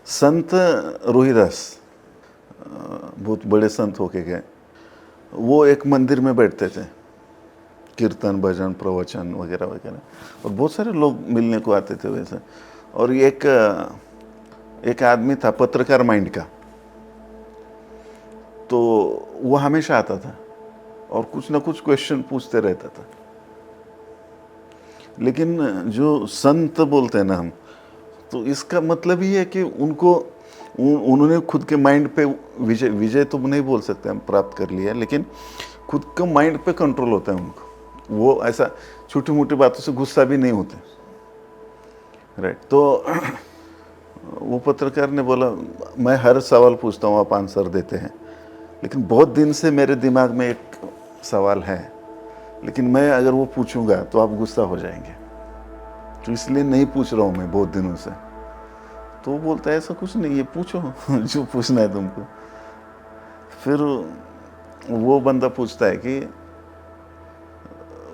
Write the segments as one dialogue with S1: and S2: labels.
S1: संत रोहिदास बहुत बड़े संत होके गए। वो एक मंदिर में बैठते थे, कीर्तन भजन प्रवचन वगैरह वगैरह, और बहुत सारे लोग मिलने को आते थे वैसे। और एक आदमी था पत्रकार माइंड का, तो वो हमेशा आता था और कुछ ना कुछ क्वेश्चन पूछते रहता था। लेकिन जो संत बोलते हैं ना हम, तो इसका मतलब ही है कि उन्होंने खुद के माइंड पे विजय तो नहीं बोल सकते हम प्राप्त कर लिया, लेकिन खुद के माइंड पे कंट्रोल होता है उनको। वो ऐसा छोटी मोटी बातों से गुस्सा भी नहीं होते, राइट। तो वो पत्रकार ने बोला, मैं हर सवाल पूछता हूँ, आप आंसर देते हैं, लेकिन बहुत दिन से मेरे दिमाग में एक सवाल है, लेकिन मैं अगर वो पूछूंगा तो आप गुस्सा हो जाएंगे, तो इसलिए नहीं पूछ रहा हूँ मैं बहुत दिनों से। तो वो बोलता है ऐसा कुछ नहीं है, पूछो जो पूछना है तुमको। फिर वो बंदा पूछता है कि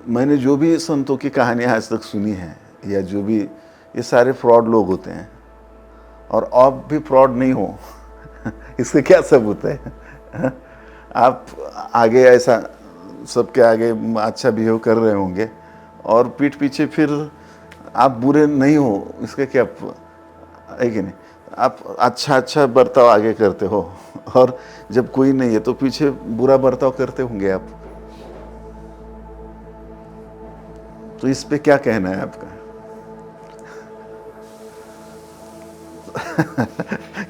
S1: मैंने जो भी संतों की कहानियाँ आज तक सुनी है, या जो भी, ये सारे फ्रॉड लोग होते हैं, और आप भी फ्रॉड नहीं हो इससे क्या सबूत है? आप आगे ऐसा सबके आगे अच्छा बिहेव कर रहे होंगे और पीठ पीछे फिर आप बुरे नहीं हो, इसका क्या है कि नहीं? आप अच्छा बर्ताव आगे करते हो, और जब कोई नहीं है तो पीछे बुरा बर्ताव करते होंगे आप। तो इस पे क्या कहना है आपका?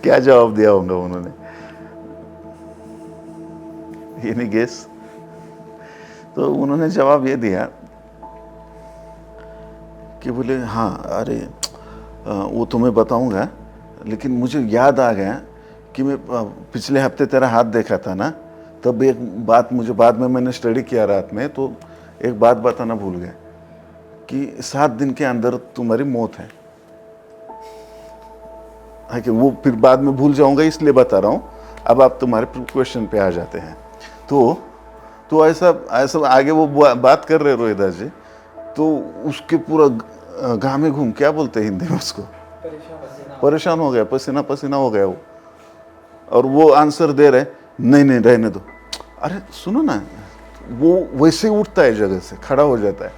S1: क्या जवाब दिया होगा उन्होंने? Any guess? तो उन्होंने जवाब ये दिया कि बोले हाँ, अरे वो तुम्हें बताऊंगा, लेकिन मुझे याद आ गया कि मैं पिछले हफ्ते तेरा हाथ देखा था ना, तब एक बात मुझे बाद में मैंने स्टडी किया रात में, तो एक बात बताना भूल गया कि 7 दिन के अंदर तुम्हारी मौत है कि वो फिर बाद में भूल जाऊंगा, इसलिए बता रहा हूँ। अब आप तुम्हारे क्वेश्चन पे आ जाते हैं। तो ऐसा आगे वो बात कर रहे रोहिदास जी, तो उसके पूरा घामे घूम, क्या बोलते हैं हिंदी में उसको, परेशान हो गया, पसीना पसीना हो गया वो। और वो आंसर दे रहे, नहीं नहीं रहने दो। अरे सुनो ना, वो वैसे उठता है जगह से, खड़ा हो जाता है,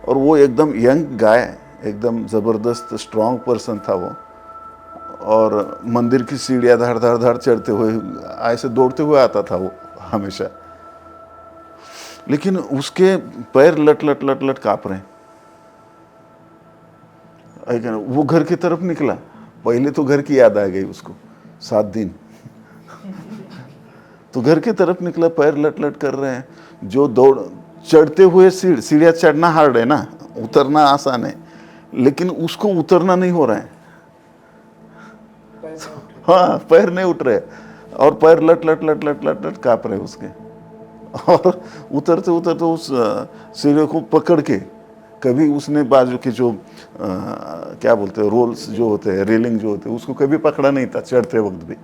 S1: और वो एकदम यंग गाय, एकदम ज़बरदस्त स्ट्रांग पर्सन था वो, और मंदिर की सीढ़ियाँ धड़ धड़ धड़ चढ़ते हुए, ऐसे दौड़ते हुए आता था वो हमेशा। लेकिन उसके पैर लट लट लट लट काँप रहे हैं। वो घर की तरफ निकला, पहले तो घर की याद आ गई उसको, 7 दिन। तो घर की तरफ निकला, पैर लट लट कर रहे हैं, जो दौड़ चढ़ते हुए सीढ़ियाँ चढ़ना हार्ड है ना, उतरना आसान है, लेकिन उसको उतरना नहीं हो रहा है। हाँ, पैर नहीं उठ रहे, और पैर लट लट लट लट लट लट काँप रहे उसके। और उतरते उतरते उस सीढ़ी को पकड़ के, कभी उसने बाजू के जो क्या बोलते हैं, रोल्स जो होते हैं, रेलिंग जो होते हैं, उसको कभी पकड़ा नहीं था चढ़ते वक्त भी।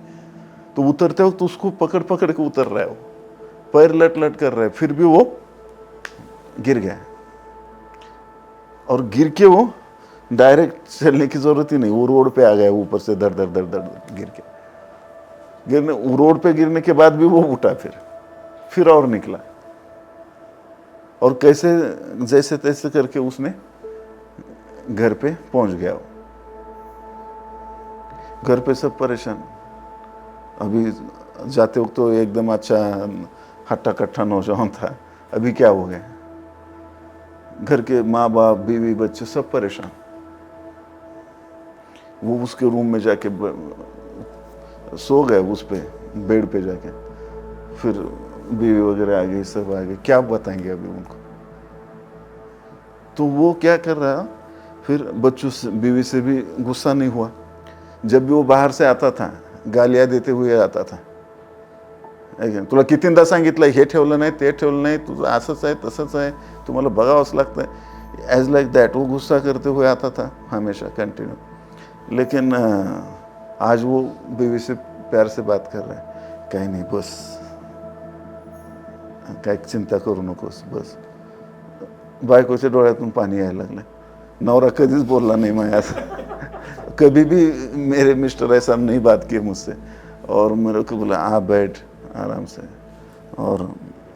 S1: तो उतरते वक्त उसको पकड़ पकड़ के उतर रहा है वो, पैर लट लट कर रहा है, फिर भी वो गिर गया। और गिर के वो डायरेक्ट चलने की जरूरत ही नहीं, वो रोड पे आ गया, ऊपर से दर दर दर दर गिर के, रोड पे गिरने के बाद भी वो उठा, फिर और निकला, और कैसे जैसे तैसे करके उसने घर पे पहुंच गया। घर पे सब परेशान। अभी जाते वक्त तो एकदम अच्छा हट्टा कट्टा नौजवान था, अभी क्या हो गया? घर के माँ बाप बीवी बच्चे सब परेशान। वो उसके रूम में जाके सो गए, उस पे बेड पे जाके। फिर बीवी वगैरह आ गई, सब आ गए, क्या बताएंगे अभी उनको? तो वो क्या कर रहा, फिर बच्चों से, बीवी से भी गुस्सा नहीं हुआ। जब भी वो बाहर से आता था, गालियां देते हुए आता था, तुला कितींदा सांगितलं हे ठेवलं नाही, ते ठेवलं नाही, तुझं असंच आहे तसंच आहे, तुम्हाला बघावंच लागतं, एज लाइक दैट। वो गुस्सा करते हुए आता था हमेशा, कंटिन्यू। लेकिन आज वो बीवी से प्यार से बात कर रहा है, काही नाही, बस काय चिंता करू नकोस, बस। बायकोच्या डोळ्यातून पाणी यायला लागलं। नवरा कधीच बोलला नाही माझ्या असं, कभी भी मेरे मिस्टर ऐसा नहीं बात किए मुझसे, और मेरे को बोला आप बैठ आराम से, और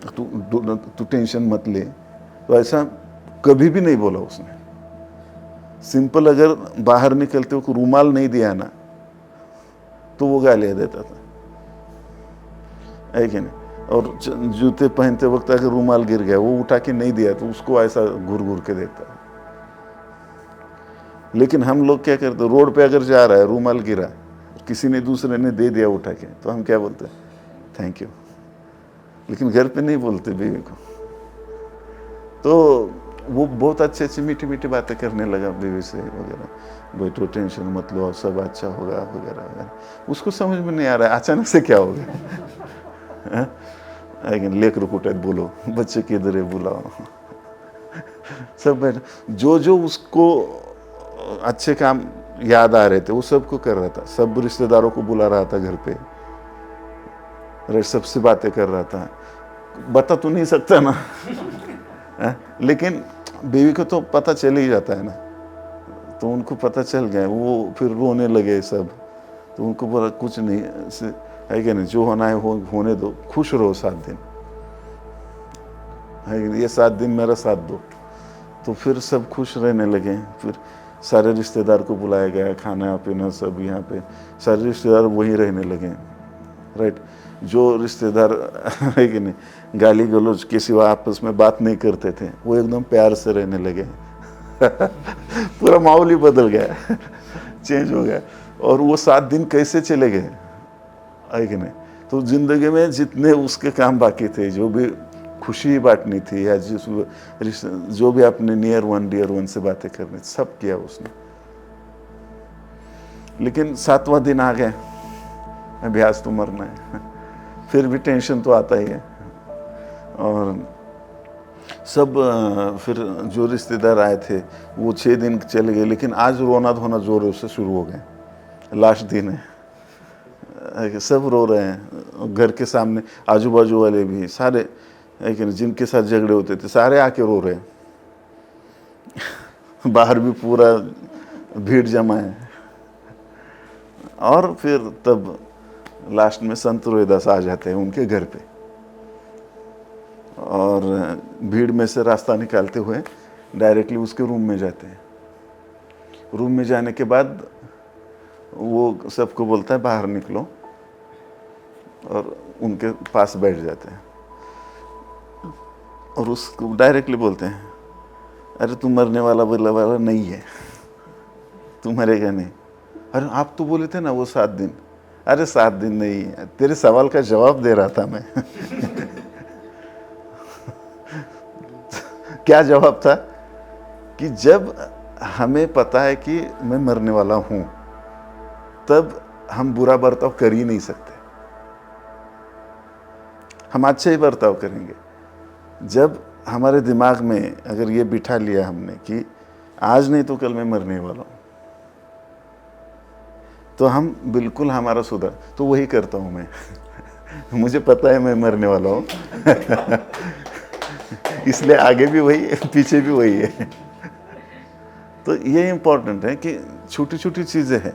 S1: तू तू तू टेंशन मत ले। तो ऐसा कभी भी नहीं बोला उसने। सिंपल अगर बाहर निकलते को रूमाल नहीं दिया ना तो वो गालियाँ देता था, है कि नहीं। और जूते पहनते वक्त अगर रूमाल गिर गया, वो उठा के नहीं दिया तो उसको ऐसा घूर घूर के देखता था। लेकिन हम लोग क्या करते, रोड पे अगर जा रहा है रूमाल गिरा, किसी ने दूसरे ने दे दिया उठा के, तो हम क्या बोलते, थैंक यू। लेकिन घर पे नहीं बोलते बीवी को। तो वो बहुत अच्छी अच्छी मीठी मीठी बातें करने लगा बीवी से वगैरह, बैठो टेंशन मत लो, सब अच्छा होगा वगैरह वगैरह। उसको समझ में नहीं आ रहा है अचानक से क्या हो गया। लेकर कुटे बोलो, बच्चे किधर है बुलाओ। सब बैठ, जो जो उसको अच्छे काम याद आ रहे थे वो सबको कर रहा था। सब रिश्तेदारों को बुला रहा था घर पे, सबसे बातें कर रहा था। बता तो नहीं सकता ना। लेकिन बीवी को तो पता चल ही जाता है ना, तो उनको पता चल गया। वो फिर रोने लगे सब। तो उनको बोला कुछ नहीं है कि नहीं, जो होना है होने दो, खुश रहो 7 दिन, है कि नहीं, ये 7 दिन मेरा साथ दो। तो फिर सब खुश रहने लगे। फिर सारे रिश्तेदार को बुलाया गया, खाना पीना सब यहाँ पे, सारे रिश्तेदार वहीं रहने लगे, राइट। जो रिश्तेदार है कि नहीं गाली गलौज के सिवा आपस में बात नहीं करते थे, वो एकदम प्यार से रहने लगे। पूरा माहौल ही बदल गया, चेंज हो गया। और वो 7 दिन कैसे चले गए, है कि नहीं। तो जिंदगी में जितने उसके काम बाकी थे, जो भी खुशी बांटनी थी, या जो भी अपने नियर वन डियर वन से बातें करनी, सब किया उसने। लेकिन 7वां दिन आ गए, अभ्यास तो मरना है। फिर भी टेंशन तो आता ही है। और सब फिर जो रिश्तेदार आए थे वो 6 दिन चले गए। लेकिन आज रोना धोना जोरों से शुरू हो गए। लास्ट दिन है, सब रो रहे हैं घर के सामने, आजू बाजू वाले भी सारे, है कि जिनके साथ झगड़े होते थे सारे आके रो रहे हैं। बाहर भी पूरा भीड़ जमा है। और फिर तब लास्ट में संत रोहिदास आ जाते हैं उनके घर पे, और भीड़ में से रास्ता निकालते हुए डायरेक्टली उसके रूम में जाते हैं। रूम में जाने के बाद वो सबको बोलता है बाहर निकलो, और उनके पास बैठ जाते हैं। और उसको डायरेक्टली बोलते हैं, अरे तू मरने वाला वाला नहीं है, तू मरेगा नहीं। अरे आप तो बोले थे ना वो 7 दिन। अरे 7 दिन नहीं है, तेरे सवाल का जवाब दे रहा था मैं। क्या जवाब था कि जब हमें पता है कि मैं मरने वाला हूं, तब हम बुरा बर्ताव कर ही नहीं सकते, हम अच्छा ही बर्ताव करेंगे। जब हमारे दिमाग में अगर ये बिठा लिया हमने कि आज नहीं तो कल मैं मरने वाला हूं, तो हम बिल्कुल हमारा सुधार, तो वही करता हूं मैं। मुझे पता है मैं मरने वाला हूं। इसलिए आगे भी वही है, पीछे भी वही है। तो ये इम्पोर्टेंट है कि छोटी छोटी चीज़ें हैं,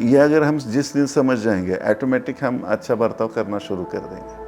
S1: ये अगर हम जिस दिन समझ जाएंगे, ऑटोमेटिक हम अच्छा बर्ताव करना शुरू कर देंगे।